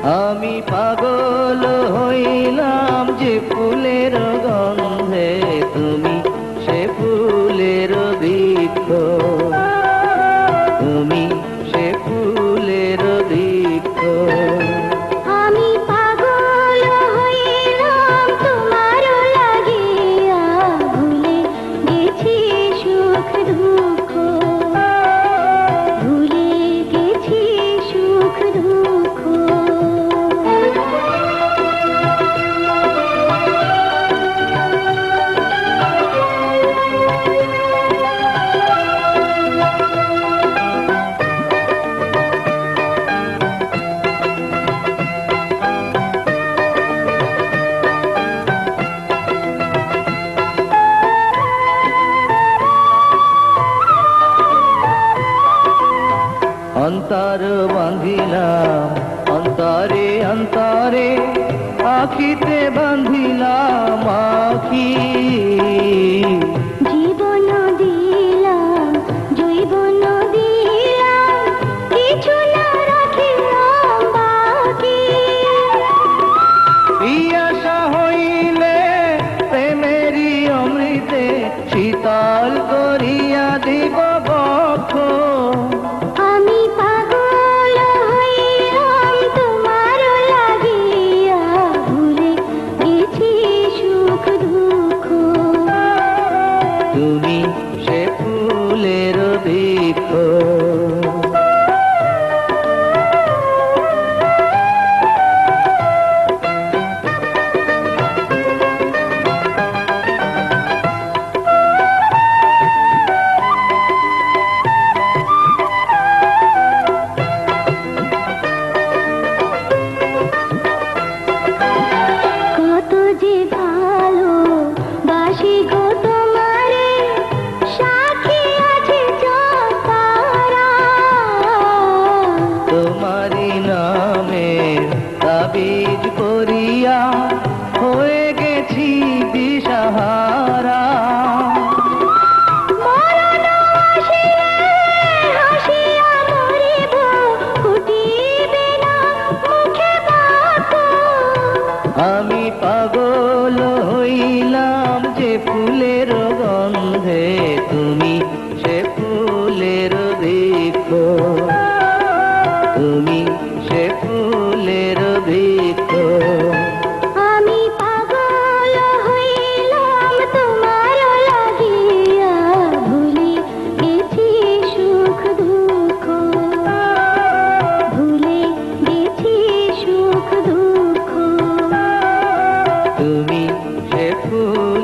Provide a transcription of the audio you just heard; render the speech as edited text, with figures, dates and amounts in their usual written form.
আমি পাগল হইলাম যে ফুলের গন্ধে, তুমি সে ফুলের বৃক্ষ, তুমি সে ফুলের বৃক্ষ। আমি পাগল হইলাম তোমার লাগিয়া, ভুলে গেছি সুখ দুঃখ, ভুলে গেছি সুখ দুঃখ। অন্তর বাঁধিলাম অন্তরে অন্তরে, আখিতে বাঁধিলাম আখি। জীবন দিলাম জৈবন দিলাম, কিছু না রাখিলাম বাকি। পিয়াসা হইলে প্রেমেরই অমৃতে, শীতল করিয়া দিব বক্ষ। আমি পাগল হইলাম তোমার লাগিয়া, ভুলে গেছি সুখ দুঃখ, তুমি সে ফুলের বৃক্ষ। কত যে ভালো বাসি গো তোমারে, সাক্ষী আছে চতারা। তোমারি নামে তাবিজ করিয়া, হয়ে গেছি দিশাহারা। মরণ আসিলে হাসিয়া মরিব, ফুটিবে না মুখে বাক্য। আমি পাগল হইলাম যে ফুলের গন্ধে, তুমি সে ফুলের বৃক্ষ, তুমি সে ফুলের বৃক্ষ। আমি পাগল হইলাম তোমার লাগিয়া, ভুলে গেছি সুখ দুঃখ, ভুলে গেছি সুখ দুঃখ। তুমি সে ফুল